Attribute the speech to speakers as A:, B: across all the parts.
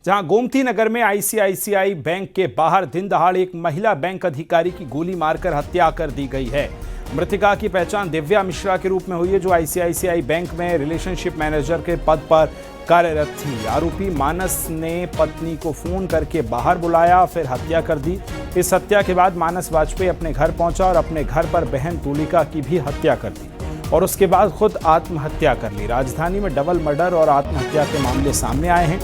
A: जहां गोमती नगर में ICICI bank के बाहर दिन दहाड़े एक महिला बैंक अधिकारी की गोली मारकर हत्या कर दी गई है। मृतका की पहचान दिव्या मिश्रा के रूप में हुई है, जो आईसीआईसीआई बैंक में रिलेशनशिप मैनेजर के पद पर कार्यरत थी। आरोपी मानस ने पत्नी को फोन करके बाहर बुलाया, फिर हत्या कर दी। इस हत्या के बाद मानस वाजपेयी अपने घर पहुंचा और अपने घर पर बहन तुलिका की भी हत्या कर दी और उसके बाद खुद आत्महत्या कर ली। राजधानी में डबल मर्डर और आत्महत्या के मामले सामने आए हैं।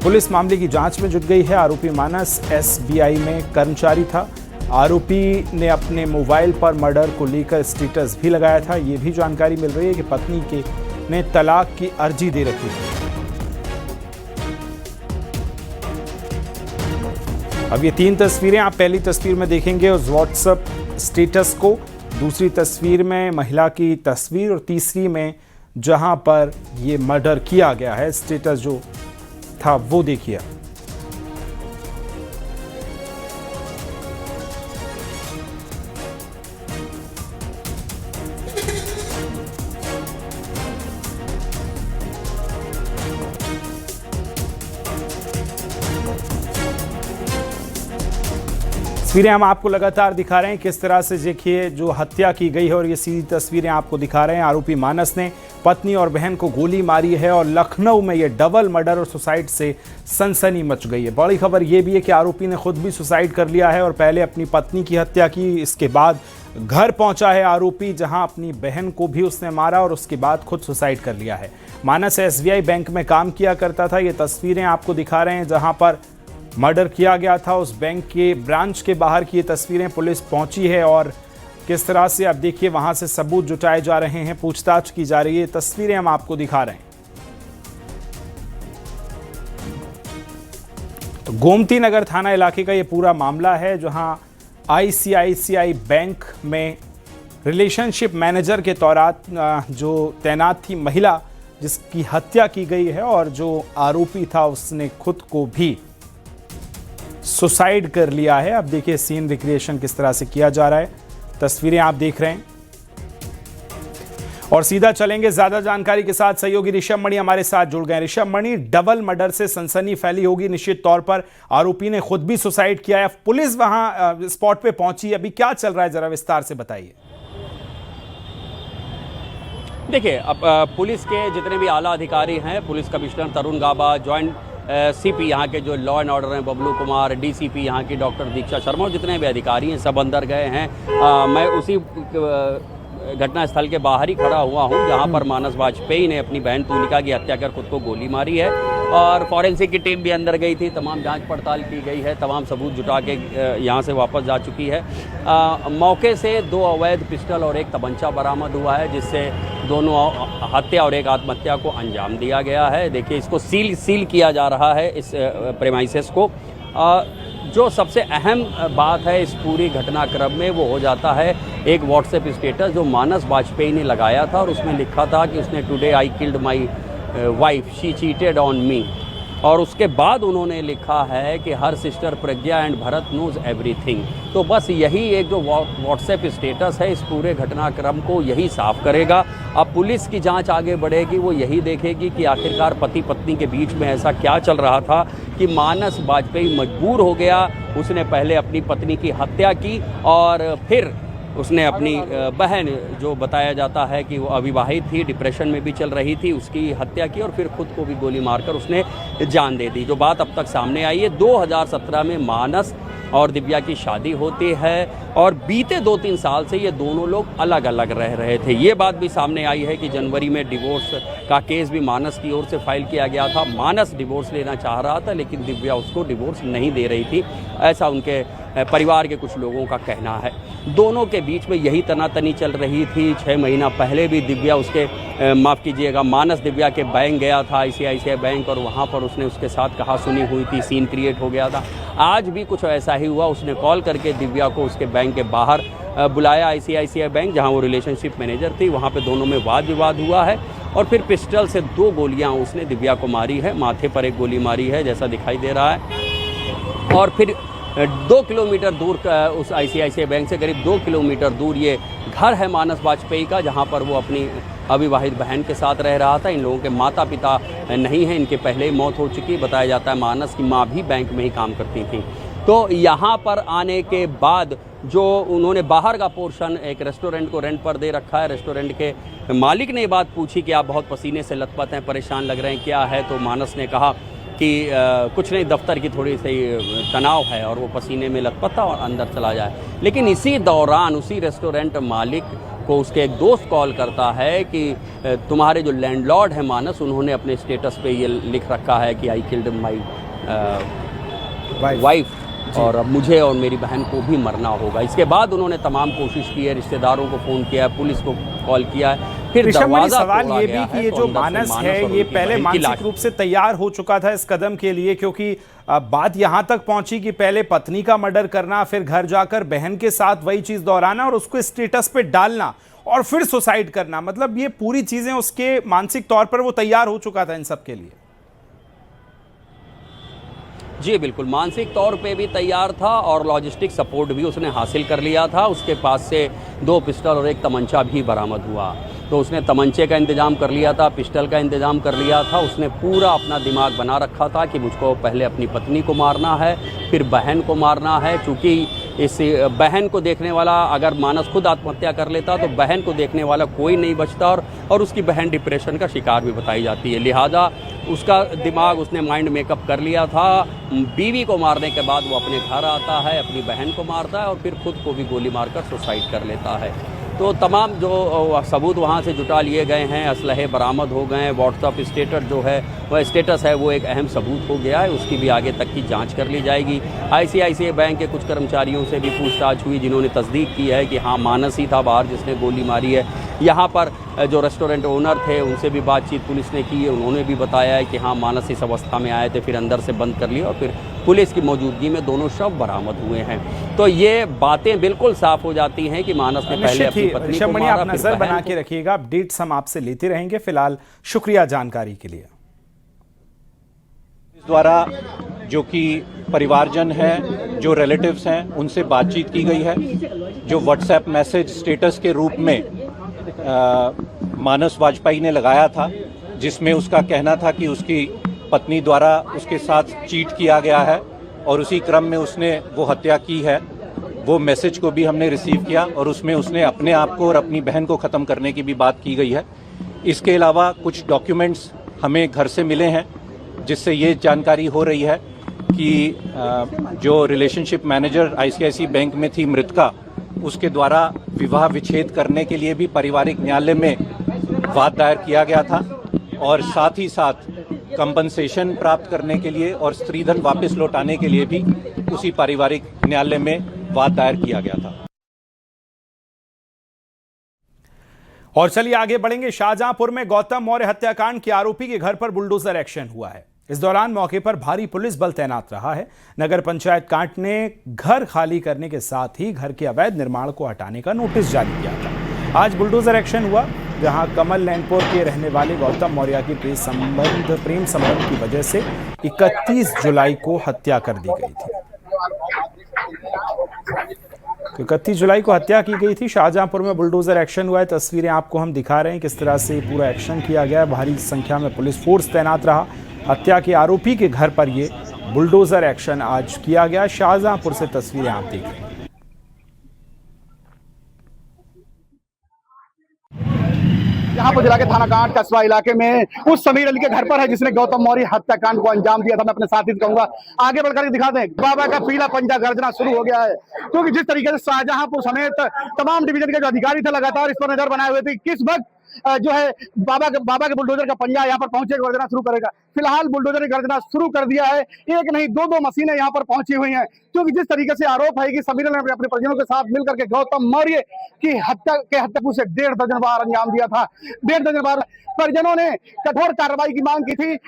A: पुलिस मामले की जांच में जुट गई है। आरोपी मानस एसबीआई में कर्मचारी था। आरोपी ने अपने मोबाइल पर मर्डर को लेकर स्टेटस भी लगाया था। ये भी जानकारी मिल रही है कि पत्नी के ने तलाक की अर्जी दे रखी थी। अब ये तीन तस्वीरें आप पहली तस्वीर में देखेंगे उस व्हाट्सएप स्टेटस को, दूसरी तस्वीर में महिला की तस्वीर और तीसरी में जहां पर ये मर्डर किया गया है स्टेटस जो था वो देखिए। तस्वीरें हम आपको लगातार दिखा रहे हैं किस तरह से देखिए जो हत्या की गई है और ये सीधी तस्वीरें आपको दिखा रहे हैं। आरोपी मानस ने पत्नी और बहन को गोली मारी है और लखनऊ में ये डबल मर्डर और सुसाइड से सनसनी मच गई है। बड़ी खबर ये भी है कि आरोपी ने खुद भी सुसाइड कर लिया है और पहले अपनी पत्नी की हत्या की। इसके बाद घर पहुंचा है आरोपी, जहां अपनी बहन को भी उसने मारा और उसके बाद खुद सुसाइड कर लिया है। मानस एसबीआई बैंक में काम किया करता था। ये तस्वीरें आपको दिखा रहे हैं जहां पर मर्डर किया गया था। उस बैंक के ब्रांच के बाहर की ये तस्वीरें पुलिस पहुंची है और किस तरह से आप देखिए वहां से सबूत जुटाए जा रहे हैं, पूछताछ की जा रही है। तस्वीरें हम आपको दिखा रहे हैं। तो गोमती नगर थाना इलाके का ये पूरा मामला है, जहां आईसीआईसीआई बैंक में रिलेशनशिप मैनेजर के तौर जो तैनात थी महिला, जिसकी हत्या की गई है और जो आरोपी था उसने खुद को भी सुसाइड कर लिया है। अब देखिए सीन रिक्रिएशन किस तरह से किया जा रहा है, तस्वीरें आप देख रहे हैं। और सीधा चलेंगे ज्यादा जानकारी के साथ, सहयोगी ऋषभ मणि हमारे साथ जुड़ गए। ऋषभ मणि, डबल मर्डर से सनसनी फैली होगी निश्चित तौर पर। आरोपी ने खुद भी सुसाइड किया है, पुलिस वहां स्पॉट पे पहुंची, अभी क्या चल रहा है जरा विस्तार से बताइए।
B: देखिए, अब पुलिस के जितने भी आला अधिकारी हैं, पुलिस कमिश्नर तरुण गाबा, ज्वाइंट सीपी यहाँ के जो लॉ एंड ऑर्डर हैं बबलू कुमार, डीसीपी यहाँ की डॉक्टर दीक्षा शर्मा और जितने भी अधिकारी हैं सब अंदर गए हैं। मैं उसी घटना स्थल के बाहर ही खड़ा हुआ हूँ जहाँ पर मानस वाजपेयी ने अपनी बहन तुलिका की हत्या कर खुद को गोली मारी है और फॉरेंसिक की टीम भी अंदर गई थी। तमाम जांच पड़ताल की गई है, तमाम सबूत जुटा के यहाँ से वापस जा चुकी है। मौके से 2 अवैध पिस्टल और 1 तमंचा बरामद हुआ है, जिससे दोनों हत्या और एक आत्महत्या को अंजाम दिया गया है। देखिए, इसको सील किया जा रहा है इस प्रेमाइसेस को। जो सबसे अहम बात है इस पूरी घटनाक्रम में वो हो जाता है एक व्हाट्सएप स्टेटस जो मानस वाजपेयी ने लगाया था और उसमें लिखा था कि उसने today I killed my wife, she cheated on me. और उसके बाद उन्होंने लिखा है कि her sister Pragya and Bharat knows everything. तो बस यही एक जो व्हाट्सएप स्टेटस है इस पूरे घटनाक्रम को यही साफ करेगा। अब पुलिस की जांच आगे बढ़ेगी, वो यही देखेगी कि आखिरकार पति पत्नी के बीच में ऐसा क्या चल रहा था कि मानस वाजपेयी मजबूर हो गया। उसने पहले अपनी पत्नी की हत्या की और फिर उसने अपनी बहन, जो बताया जाता है कि वो अविवाहित थी, डिप्रेशन में भी चल रही थी, उसकी हत्या की और फिर खुद को भी गोली मारकर उसने जान दे दी। जो बात अब तक सामने आई है, 2017 में मानस और दिव्या की शादी होती है और बीते 2-3 साल से ये दोनों लोग अलग अलग रह रहे थे। ये बात भी सामने आई है कि जनवरी में डिवोर्स का केस भी मानस की ओर से फाइल किया गया था। मानस डिवोर्स लेना चाह रहा था लेकिन दिव्या उसको डिवोर्स नहीं दे रही थी, ऐसा उनके परिवार के कुछ लोगों का कहना है। दोनों के बीच में यही तनातनी चल रही थी। 6 महीना पहले भी दिव्या उसके माफ़ कीजिएगा मानस दिव्या के बैंक गया था, आईसीआईसीआई बैंक, और वहाँ पर उसने उसके साथ कहा सुनी हुई थी, सीन क्रिएट हो गया था। आज भी कुछ ऐसा ही हुआ, उसने कॉल करके दिव्या को उसके बैंक के बाहर बुलाया, आईसीआईसीआई बैंक जहाँ वो रिलेशनशिप मैनेजर थी, वहाँ पे दोनों में वाद विवाद हुआ है और फिर पिस्टल से 2 गोलियाँ उसने दिव्या को मारी है। माथे पर 1 गोली मारी है जैसा दिखाई दे रहा है और फिर 2 किलोमीटर दूर उस आईसीआईसीआई बैंक से करीब 2 किलोमीटर दूर ये घर है मानस वाजपेयी का, जहां पर वो अपनी अविवाहित बहन के साथ रह रहा था। इन लोगों के माता पिता नहीं हैं, इनके पहले ही मौत हो चुकी। बताया जाता है मानस की माँ भी बैंक में ही काम करती थी। तो यहाँ पर आने के बाद जो उन्होंने बाहर का पोर्शन एक रेस्टोरेंट को रेंट पर दे रखा है, रेस्टोरेंट के मालिक ने ये बात पूछी कि आप बहुत पसीने से लथपथ हैं, परेशान लग रहे हैं, क्या है? तो मानस ने कहा कि कुछ नहीं, दफ्तर की थोड़ी सी तनाव है, और वो पसीने में लथपथ था और अंदर चला जाए। लेकिन इसी दौरान उसी रेस्टोरेंट मालिक को उसके एक दोस्त कॉल करता है कि तुम्हारे जो लैंडलॉर्ड हैं मानस, उन्होंने अपने स्टेटस पे ये लिख रखा है कि आई किल्ड माई वाइफ, और अब मुझे और मेरी बहन को भी मरना होगा। इसके बाद उन्होंने तमाम कोशिश की है, रिश्तेदारों को फ़ोन किया है, पुलिस को कॉल किया है। फिर दरवाजा
A: सवाल ये भी कि ये जो मानस है ये पहले मानसिक रूप से तैयार हो चुका था इस कदम के लिए, क्योंकि बात यहाँ तक पहुंची कि पहले पत्नी का मर्डर करना, फिर घर जाकर बहन के साथ वही चीज दोहराना और उसको स्टेटस पे डालना और फिर सुसाइड करना। मतलब ये पूरी चीजें उसके मानसिक तौर पर वो तैयार हो चुका था इन सब के लिए।
B: जी बिल्कुल, मानसिक तौर पे भी तैयार था और लॉजिस्टिक सपोर्ट भी उसने हासिल कर लिया था। उसके पास से 2 पिस्टल और 1 तमंचा भी बरामद हुआ। तो उसने तमंचे का इंतज़ाम कर लिया था, पिस्टल का इंतज़ाम कर लिया था। उसने पूरा अपना दिमाग बना रखा था कि मुझको पहले अपनी पत्नी को मारना है, फिर बहन को मारना है। चूँकि इस बहन को देखने वाला, अगर मानस खुद आत्महत्या कर लेता तो बहन को देखने वाला कोई नहीं बचता, और उसकी बहन डिप्रेशन का शिकार भी बताई जाती है। लिहाजा उसका दिमाग, उसने माइंड मेकअप कर लिया था। बीवी को मारने के बाद वो अपने घर आता है, अपनी बहन को मारता है और फिर खुद को भी गोली मारकर सुसाइड कर लेता है। तो तमाम जो सबूत वहाँ से जुटा लिए गए हैं, असलहे बरामद हो गए हैं। व्हाट्सअप स्टेटस जो है वह स्टेटस है वो एक अहम सबूत हो गया है, उसकी भी आगे तक की जांच कर ली जाएगी। ICICI बैंक के कुछ कर्मचारियों से भी पूछताछ हुई जिन्होंने तस्दीक की है कि हाँ मानस ही था बाहर जिसने गोली मारी है। यहाँ पर जो रेस्टोरेंट ओनर थे उनसे भी बातचीत पुलिस ने की है, उन्होंने भी बताया है कि हाँ मानस इस अवस्था में आए थे, फिर अंदर से बंद कर लिया और फिर पुलिस की मौजूदगी में दोनों शव बरामद हुए हैं। तो ये बातें बिल्कुल साफ हो जाती हैं कि मानस ने पहले अपनी पत्नी को मारा,
A: आप नजर बना के रखिएगा, अपडेट्स हम आपसे लेते रहेंगे। फिलहाल शुक्रिया जानकारी के लिए।
C: इस द्वारा जो कि परिवारजन हैं, जो रिलेटिव्स हैं, उनसे बातचीत की गई है। जो व्हाट्सएप मैसेज स्टेटस के रूप में मानस वाजपेयी ने लगाया था, जिसमें उसका कहना था कि उसकी पत्नी द्वारा उसके साथ चीट किया गया है और उसी क्रम में उसने वो हत्या की है, वो मैसेज को भी हमने रिसीव किया और उसमें उसने अपने आप को और अपनी बहन को ख़त्म करने की भी बात की गई है। इसके अलावा कुछ डॉक्यूमेंट्स हमें घर से मिले हैं जिससे ये जानकारी हो रही है कि जो रिलेशनशिप मैनेजर ICICI बैंक में थी मृतका, उसके द्वारा विवाह विच्छेद करने के लिए भी पारिवारिक न्यायालय में वाद दायर किया गया था और साथ ही साथ कंपनसेशन प्राप्त करने के लिए और स्त्रीधन वापस लौटाने के लिए भी उसी पारिवारिक न्यायालय में वाद दायर किया गया था।
A: और चलिए आगे बढ़ेंगे। शाहजहांपुर में गौतम मौर्य हत्याकांड के आरोपी के घर पर बुलडोजर एक्शन हुआ है। इस दौरान मौके पर भारी पुलिस बल तैनात रहा है। नगर पंचायत कांट ने घर खाली करने के साथ ही घर के अवैध निर्माण को हटाने का नोटिस जारी किया था। आज बुलडोजर एक्शन हुआ जहां कमल लैंडपुर के रहने वाले गौतम मौर्य की प्रेम संबंध की वजह से 31 जुलाई को हत्या कर दी गई थी। 31 जुलाई को हत्या की गई थी। शाहजहांपुर में बुलडोजर एक्शन हुआ है। तस्वीरें आपको हम दिखा रहे हैं किस तरह से पूरा एक्शन किया गया। भारी संख्या में पुलिस फोर्स तैनात रहा। हत्या के आरोपी के घर पर ये बुलडोजर एक्शन आज किया गया। शाहजहांपुर से तस्वीरें आप देख रहे हैं।
D: यहाँ पर जिला के थाना कांट कस्बा इलाके में उस समीर अली के घर पर है जिसने गौतम मौर्य हत्याकांड को अंजाम दिया था। मैं अपने साथी से कहूंगा आगे बढ़कर दिखा दें। बाबा का पीला पंजा गर्जना शुरू हो गया है, क्योंकि जिस तरीके से शाहजहांपुर समेत तमाम डिवीजन के जो अधिकारी थे लगातार इस पर नजर बनाए हुए थे किस वक्त जो है बाबा के बुलडोजर का पंजा यहाँ पर पहुंचे गर्जना शुरू करेगा। फिलहाल बुलडोजर ने गर्जना शुरू कर दिया है। एक नहीं दो मशीनें यहाँ पर पहुंची हुई हैं, क्योंकि जिस तरीके से आरोप है कि समीर ने अपने परिजनों के साथ मिलकर के गौतम मौर्य की हत्या से 1.5 दर्जन बार अंजाम दिया था। 1.5 दर्जन बार परिजनों ने कठोर कार्रवाई की मांग की थी।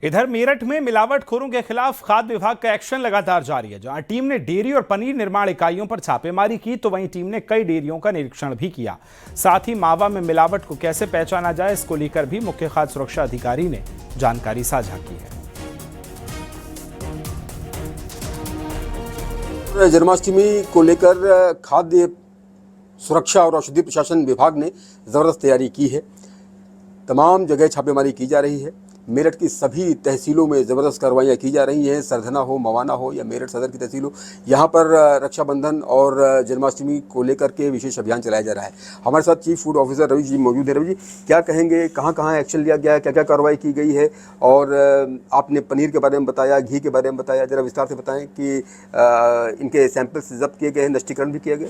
A: इधर मेरठ में मिलावटखोरों के खिलाफ खाद्य विभाग का एक्शन लगातार जारी है। जहां टीम ने डेयरी और पनीर निर्माण इकाइयों पर छापेमारी की, तो वहीं टीम ने कई डेयरियों का निरीक्षण भी किया। साथ ही मावा में मिलावट को कैसे पहचाना जाए इसको लेकर भी मुख्य खाद्य सुरक्षा अधिकारी ने जानकारी साझा की है।
E: जन्माष्टमी को लेकर खाद्य सुरक्षा और औषधि प्रशासन विभाग ने ज़बरदस्त तैयारी की है। तमाम जगह छापेमारी की जा रही है। मेरठ की सभी तहसीलों में ज़बरदस्त कार्रवाइयाँ की जा रही हैं। सरधना हो, मवाना हो या मेरठ सदर की तहसील हो, यहाँ पर रक्षाबंधन और जन्माष्टमी को लेकर के विशेष अभियान चलाया जा रहा है। हमारे साथ chief food officer Ravi ji मौजूद हैं। रवि जी, क्या कहेंगे, कहाँ कहाँ एक्शन लिया गया है, क्या क्या कार्रवाई की गई है? और आपने पनीर के बारे में बताया, घी के बारे में बताया, ज़रा विस्तार से बताएँ कि इनके सैंपल्स जब्त किए गए हैं, नष्टीकरण भी किया गया?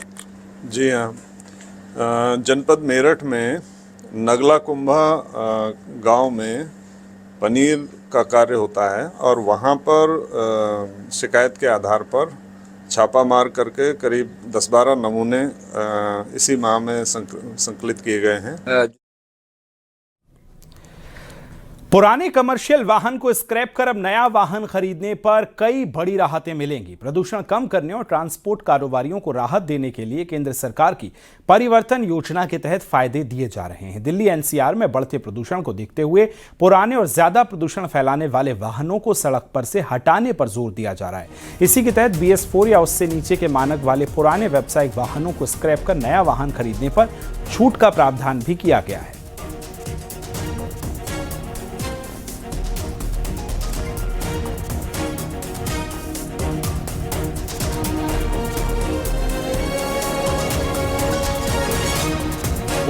F: जी हाँ, जनपद मेरठ में नगला कुंभा गांव में पनीर का कार्य होता है और वहाँ पर शिकायत के आधार पर छापा मार करके करीब 10-12 नमूने इसी माह में संकलित किए गए हैं।
A: पुराने कमर्शियल वाहन को स्क्रैप कर अब नया वाहन खरीदने पर कई बड़ी राहतें मिलेंगी। प्रदूषण कम करने और ट्रांसपोर्ट कारोबारियों को राहत देने के लिए केंद्र सरकार की परिवर्तन योजना के तहत फायदे दिए जा रहे हैं। दिल्ली एनसीआर में बढ़ते प्रदूषण को देखते हुए पुराने और ज्यादा प्रदूषण फैलाने वाले वाहनों को सड़क पर से हटाने पर जोर दिया जा रहा है। इसी के तहत BS4 या उससे नीचे के मानक वाले पुराने व्यावसायिक वाहनों को स्क्रैप कर नया वाहन खरीदने पर छूट का प्रावधान भी किया गया है।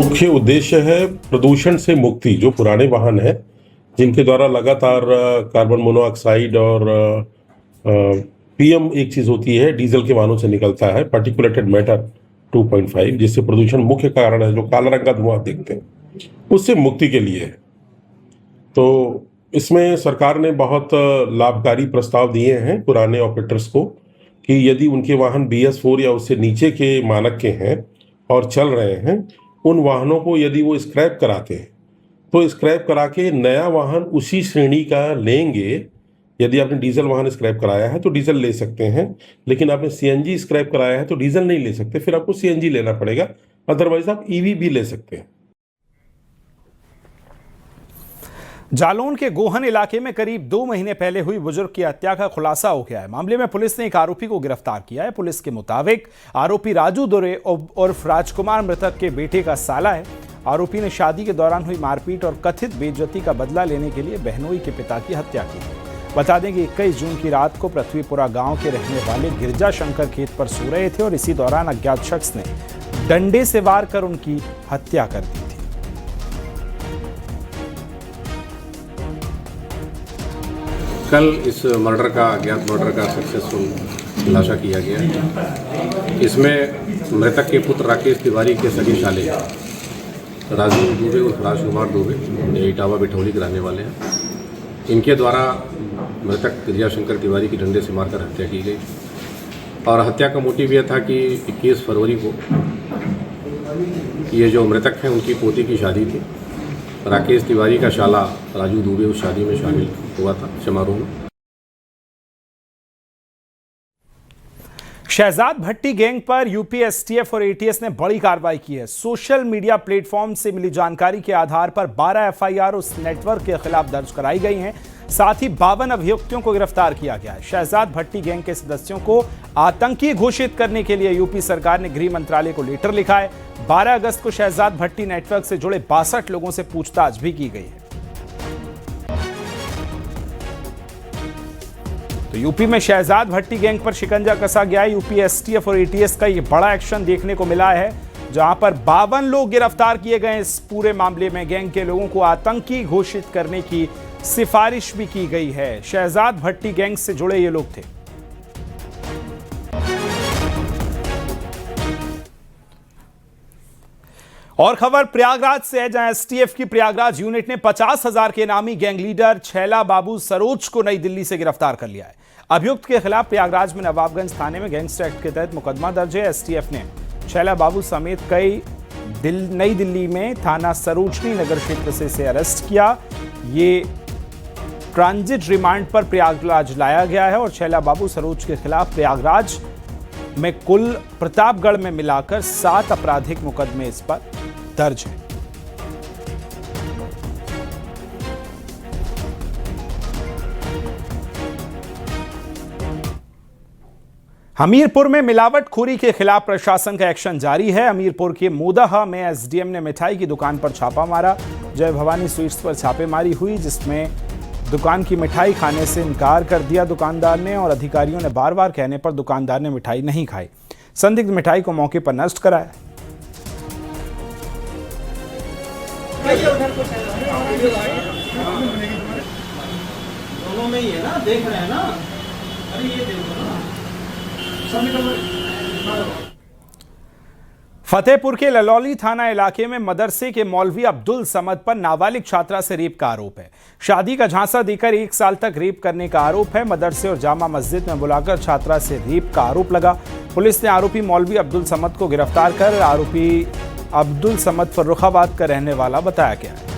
G: मुख्य उद्देश्य है प्रदूषण से मुक्ति। जो पुराने वाहन हैं जिनके द्वारा लगातार कार्बन मोनोऑक्साइड और PM एक चीज होती है डीजल के वाहनों से निकलता है, पार्टिकुलेटेड मैटर 2.5, जिससे प्रदूषण मुख्य कारण है, जो काला रंग का धुआं देखते हैं, उससे मुक्ति के लिए है। तो इसमें सरकार ने बहुत लाभकारी प्रस्ताव दिए हैं पुराने ऑपरेटर्स को कि यदि उनके वाहन BS4 या उससे नीचे के मानक के हैं और चल रहे हैं, उन वाहनों को यदि वो स्क्रैप कराते हैं तो स्क्रैप करा के नया वाहन उसी श्रेणी का लेंगे। यदि आपने डीजल वाहन स्क्रैप कराया है तो डीजल ले सकते हैं, लेकिन आपने CNG स्क्रैप कराया है तो डीजल नहीं ले सकते, फिर आपको CNG लेना पड़ेगा। अदरवाइज आप EV भी ले सकते हैं।
A: जालौन के गोहन इलाके में करीब 2 महीने पहले हुई बुजुर्ग की हत्या का खुलासा हो गया है। मामले में पुलिस ने एक आरोपी को गिरफ्तार किया है। पुलिस के मुताबिक आरोपी राजू दुरे उर्फ राजकुमार मृतक के बेटे का साला है। आरोपी ने शादी के दौरान हुई मारपीट और कथित बेइज्जती का बदला लेने के लिए बहनोई के पिता की हत्या की है। बता दें कि 21 जून की रात को पृथ्वीपुरा गांव के रहने वाले गिरजा शंकर खेत पर सो रहे थे और इसी दौरान अज्ञात शख्स ने डंडे से वार कर उनकी हत्या कर दी थी।
H: कल इस अज्ञात मर्डर का सक्सेसफुल खुलासा किया गया। इसमें मृतक के पुत्र राकेश तिवारी के सगे साले राजू दुबे और राजकुमार दुबे इटावा बिठौली के रहने वाले हैं। इनके द्वारा मृतक गिरजा शंकर तिवारी की डंडे से मारकर हत्या की गई और हत्या का मोटिव यह था कि 21 फरवरी को ये जो मृतक हैं उनकी पोती की शादी थी। राकेश तिवारी का शाला राजू दुबे उस शादी में शामिल हुआ था समारोह में।
A: शहजाद भट्टी गैंग पर यूपी STF और ATS ने बड़ी कार्रवाई की है। सोशल मीडिया प्लेटफॉर्म से मिली जानकारी के आधार पर 12 FIR उस नेटवर्क के खिलाफ दर्ज कराई गई हैं। साथ ही 52 अभियुक्तों को गिरफ्तार किया गया है। शहजाद भट्टी गैंग के सदस्यों को आतंकी घोषित करने के लिए यूपी सरकार ने गृह मंत्रालय को लेटर लिखा है। 12 अगस्त को शहजाद भट्टी नेटवर्क से जुड़े 62 लोगों से पूछताछ भी की गई है। तो यूपी में शहजाद भट्टी गैंग पर शिकंजा कसा गया है। यूपी STF और ATS का ये बड़ा एक्शन देखने को मिला है, जहां पर 52 लोग गिरफ्तार किए गए। इस पूरे मामले में गैंग के लोगों को आतंकी घोषित करने की सिफारिश भी की गई है। शहजाद भट्टी गैंग से जुड़े ये लोग थे। और खबर प्रयागराज से है, जहां STF की प्रयागराज यूनिट ने 50,000 के नामी गैंग लीडर छैला बाबू सरोज को नई दिल्ली से गिरफ्तार कर लिया है। अभियुक्त के खिलाफ प्रयागराज में नवाबगंज थाने में गैंगस्टर एक्ट के तहत मुकदमा दर्ज है। STF ने छैला बाबू समेत कई नई दिल्ली में थाना सरोजनी नगर क्षेत्र से इसे अरेस्ट किया। ये ट्रांजिट रिमांड पर प्रयागराज लाया गया है और छैला बाबू सरोज के खिलाफ प्रयागराज में कुल प्रतापगढ़ में मिलाकर 7 आपराधिक मुकदमे इस पर दर्ज हैं। हमीरपुर में मिलावटखोरी के खिलाफ प्रशासन का एक्शन जारी है। हमीरपुर के मोदहा में एसडीएम ने मिठाई की दुकान पर छापा मारा। जय भवानी स्वीट्स पर छापेमारी हुई, जिसमें दुकान की मिठाई खाने से इनकार कर दिया दुकानदार ने, और अधिकारियों ने बार बार कहने पर दुकानदार ने मिठाई नहीं खाई। संदिग्ध मिठाई को मौके पर नष्ट कराया।
I: दोनों में ही है ना, देख रहे हैं ना। अरे ये देखो ना, सब निकल।
A: फतेहपुर के ललौली थाना इलाके में मदरसे के मौलवी अब्दुल समद पर नाबालिग छात्रा से रेप का आरोप है। शादी का झांसा देकर 1 साल तक रेप करने का आरोप है। मदरसे और जामा मस्जिद में बुलाकर छात्रा से रेप का आरोप लगा। पुलिस ने आरोपी मौलवी अब्दुल समद को गिरफ्तार कर आरोपी अब्दुल समद फर्रुखाबाद का रहने वाला बताया गया है।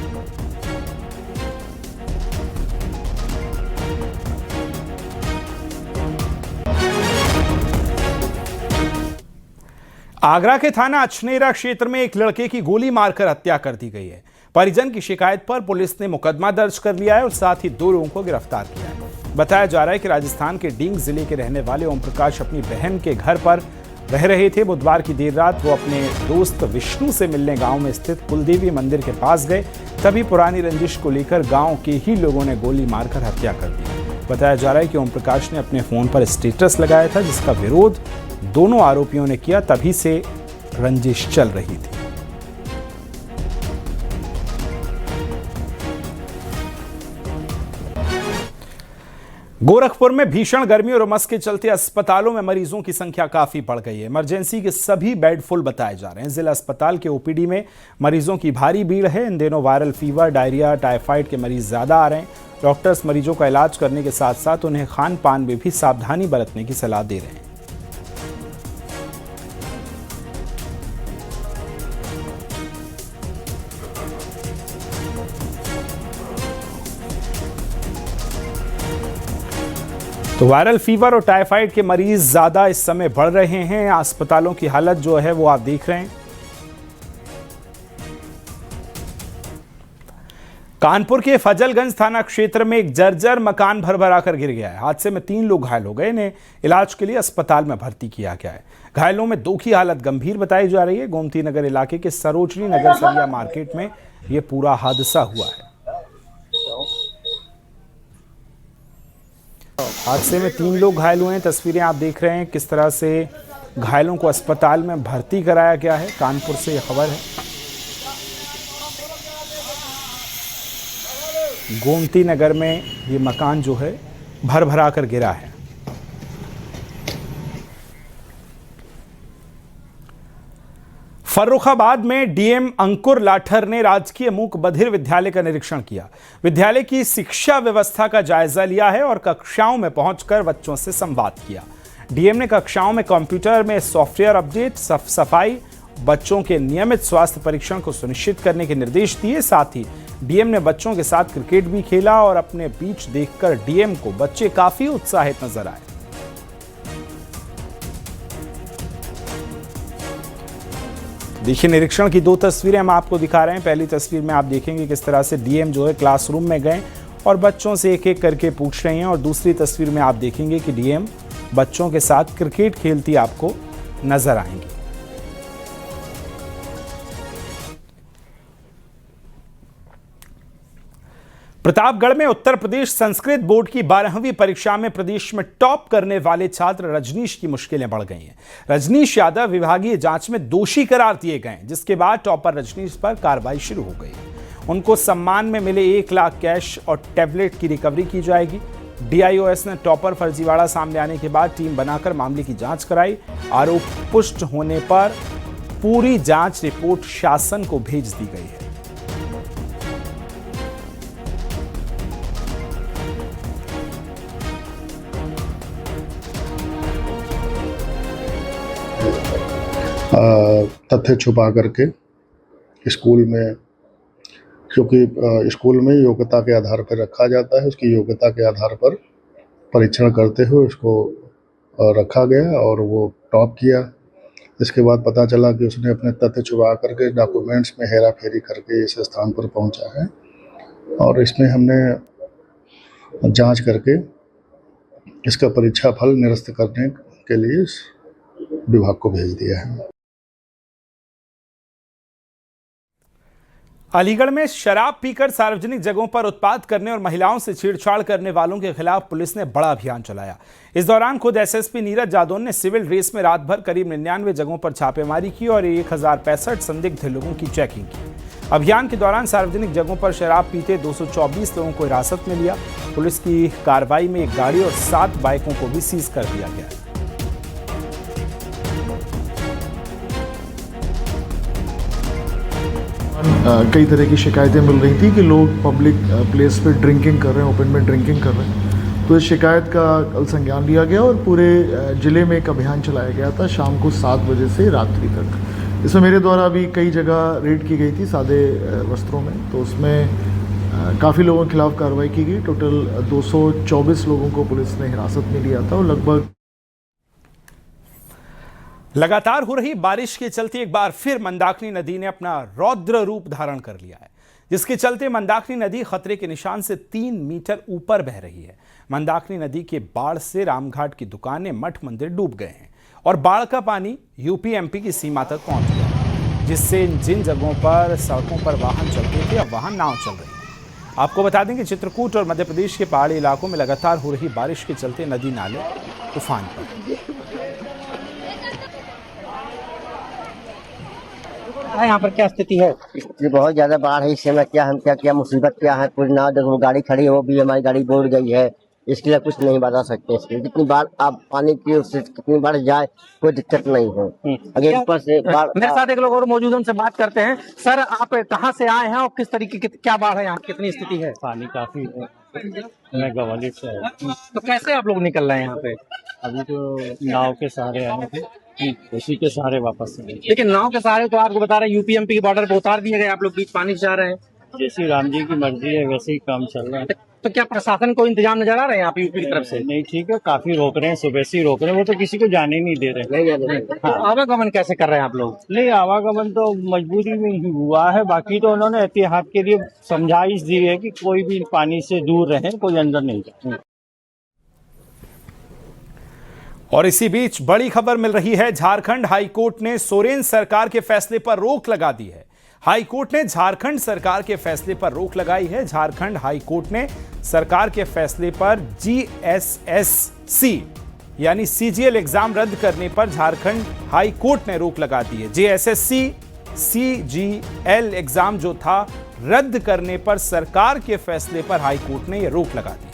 A: आगरा के थाना अछनेरा क्षेत्र में एक लड़के की गोली मारकर हत्या कर दी गई है। परिजन की शिकायत पर पुलिस ने मुकदमा दर्ज कर लिया है और साथ ही 2 लोगों को गिरफ्तार किया है। बताया जा रहा है कि राजस्थान के डींग जिले के रहने वाले ओम प्रकाश अपनी बहन के घर पर रह रहे थे। बुधवार की देर रात वो अपने दोस्त विष्णु से मिलने गांव में स्थित कुलदेवी मंदिर के पास गए। तभी पुरानी रंजिश को लेकर गांव के ही लोगों ने गोली मारकर हत्या कर दी। बताया जा रहा है कि ओम प्रकाश ने अपने फोन पर स्टेटस लगाया था, जिसका विरोध दोनों आरोपियों ने किया। तभी से रंजिश चल रही थी। गोरखपुर में भीषण गर्मी और उमस के चलते अस्पतालों में मरीजों की संख्या काफी बढ़ गई है। इमरजेंसी के सभी बेड फुल बताए जा रहे हैं। जिला अस्पताल के ओपीडी में मरीजों की भारी भीड़ है। इन दिनों वायरल फीवर, डायरिया, टाइफाइड के मरीज ज्यादा आ रहे हैं। डॉक्टर्स मरीजों का इलाज करने के साथ साथ उन्हें खान पान में भी सावधानी बरतने की सलाह दे रहे हैं। तो वायरल फीवर और टाइफाइड के मरीज ज्यादा इस समय बढ़ रहे हैं। अस्पतालों की हालत जो है वो आप देख रहे हैं। कानपुर के फजलगंज थाना क्षेत्र में एक जर्जर मकान भरभरा कर गिर गया है। हादसे में 3 लोग घायल हो गए। इन्हें इलाज के लिए अस्पताल में भर्ती किया गया है। घायलों में 2 की हालत गंभीर बताई जा रही है। गोमती नगर इलाके के सरोजनी नगर सरिया मार्केट में यह पूरा हादसा हुआ है। हादसे में 3 लोग घायल हुए हैं। तस्वीरें आप देख रहे हैं किस तरह से घायलों को अस्पताल में भर्ती कराया गया है। कानपुर से यह खबर है। गोमती नगर में ये मकान जो है भरभरा कर गिरा है। फर्रुखाबाद में डीएम अंकुर लाठर ने राजकीय मूक बधिर विद्यालय का निरीक्षण किया। विद्यालय की शिक्षा व्यवस्था का जायजा लिया है और कक्षाओं में पहुंचकर बच्चों से संवाद किया। डीएम ने कक्षाओं में कंप्यूटर में सॉफ्टवेयर अपडेट, सफाई, बच्चों के नियमित स्वास्थ्य परीक्षण को सुनिश्चित करने के निर्देश दिए। साथ ही डीएम ने बच्चों के साथ क्रिकेट भी खेला और अपने बीच देखकर डीएम को बच्चे काफी उत्साहित नजर आए। देखिए, निरीक्षण की 2 तस्वीरें हम आपको दिखा रहे हैं। पहली तस्वीर में आप देखेंगे किस तरह से डीएम जो है क्लासरूम में गए और बच्चों से एक एक करके पूछ रहे हैं, और दूसरी तस्वीर में आप देखेंगे कि डीएम बच्चों के साथ क्रिकेट खेलती आपको नजर आएंगी। प्रतापगढ़ में उत्तर प्रदेश संस्कृत बोर्ड की 12वीं परीक्षा में प्रदेश में टॉप करने वाले छात्र रजनीश की मुश्किलें बढ़ गई हैं। रजनीश यादव विभागीय जांच में दोषी करार दिए गए, जिसके बाद टॉपर रजनीश पर कार्रवाई शुरू हो गई। उनको सम्मान में मिले 1 लाख कैश और टैबलेट की रिकवरी की जाएगी। डीआईओएस ने टॉपर फर्जीवाड़ा सामने आने के बाद टीम बनाकर मामले की जांच कराई। आरोप पुष्ट होने पर पूरी जांच रिपोर्ट शासन को भेज दी गई है।
J: तथ्य छुपा करके स्कूल में, क्योंकि स्कूल में योग्यता के आधार पर रखा जाता है, उसकी योग्यता के आधार पर परीक्षण करते हुए उसको रखा गया और वो टॉप किया। इसके बाद पता चला कि उसने अपने तथ्य छुपा करके डॉक्यूमेंट्स में हेरा फेरी करके इस स्थान पर पहुंचा है, और इसमें हमने जांच करके इसका परीक्षा फल निरस्त के लिए इस विभाग को भेज दिया है।
A: अलीगढ़ में शराब पीकर सार्वजनिक जगहों पर उत्पात करने और महिलाओं से छेड़छाड़ करने वालों के खिलाफ पुलिस ने बड़ा अभियान चलाया। इस दौरान खुद एसएसपी नीरज जादौन ने सिविल ड्रेस में रात भर करीब 99 जगहों पर छापेमारी की और 1065 संदिग्ध लोगों की चेकिंग की। अभियान के दौरान सार्वजनिक जगहों पर शराब पीते 224 लोगों को हिरासत में लिया। पुलिस की कार्रवाई में एक गाड़ी और 7 बाइकों को भी सीज कर दिया गया।
K: कई तरह की शिकायतें मिल रही थी कि लोग पब्लिक प्लेस पे ड्रिंकिंग कर रहे हैं, ओपन में ड्रिंकिंग कर रहे हैं। तो इस शिकायत का कल संज्ञान लिया गया और पूरे ज़िले में एक अभियान चलाया गया था शाम को 7 बजे से रात्रि तक। इसमें मेरे द्वारा भी कई जगह रेड की गई थी सादे वस्त्रों में, तो उसमें काफ़ी लोगों के खिलाफ कार्रवाई की गई। टोटल 224 लोगों को पुलिस ने हिरासत में लिया था और लगभग
A: लगातार हो रही बारिश के चलते एक बार फिर मंदाकिनी नदी ने अपना रौद्र रूप धारण कर लिया है, जिसके चलते मंदाकिनी नदी खतरे के निशान से 3 मीटर ऊपर बह रही है। मंदाकिनी नदी के बाढ़ से रामघाट की दुकानें, मठ मंदिर डूब गए हैं और बाढ़ का पानी यूपी एमपी की सीमा तक पहुंच गया, जिससे जिन जगहों पर सड़कों पर वाहन चलते थे अब वहां नाव चल रही है। आपको बता दें कि चित्रकूट और मध्य प्रदेश के पहाड़ी इलाकों में लगातार हो रही बारिश के चलते नदी नाले उफान पर।
L: यहाँ पर क्या स्थिति है? ये बहुत ज्यादा बाढ़ है। इस समय क्या मुसीबत क्या है? पूरी नाव देखो, गाड़ी खड़ी है, वो भी हमारी गाड़ी बोल गई है। इसके लिए कुछ नहीं बता सकते। इसके जितनी बार आप पानी की कितनी बार जाए कोई दिक्कत नहीं है। अगर ऊपर से
I: मेरे साथ एक लोग और मौजूद, उनसे बात करते हैं। सर, आप कहाँ से आए हैं और किस तरीके की क्या बाढ़ है यहाँ, कितनी स्थिति है?
M: पानी काफी है, मैं ग्वालियर से आया।
I: तो कैसे आप लोग निकल रहे हैं यहाँ पे?
M: अभी तो नाव के सहारे आए थे, उसी के सहारे वापस चले।
I: लेकिन नाव के सहारे तो आपको बता रहे हैं यूपी एमपी के बॉर्डर पे उतार दिए गए, आप लोग बीच पानी से जा रहे हैं।
M: जैसी राम जी की मर्जी है वैसे ही काम चल रहा है।
I: तो क्या प्रशासन को इंतजाम नजर आ रहे हैं आप यूपी की तरफ से?
M: नहीं, ठीक है, काफी रोक रहे हैं, सुबह से रोक रहे हैं, वो तो किसी को जाने नहीं दे रहे।
I: तो आवागमन कैसे कर रहे हैं आप लोग?
M: नहीं, आवागमन तो मजबूरी में ही हुआ है। बाकी तो उन्होंने एहतियात के लिए समझाइश दी है कि कोई भी पानी से दूर रहे, कोई अंदर नहीं जाए।
A: और इसी बीच बड़ी खबर मिल रही है। झारखंड हाईकोर्ट ने सोरेन सरकार के फैसले पर रोक लगा दी है। हाईकोर्ट ने झारखंड सरकार के फैसले पर रोक लगाई है। झारखंड हाईकोर्ट ने सरकार के फैसले पर जीएसएससी यानी सीजीएल एग्जाम रद्द करने पर झारखंड हाईकोर्ट ने रोक लगा दी है। जेएसएससी सीजीएल एग्जाम जो था रद्द करने पर सरकार के फैसले पर हाईकोर्ट ने यह रोक लगा दी।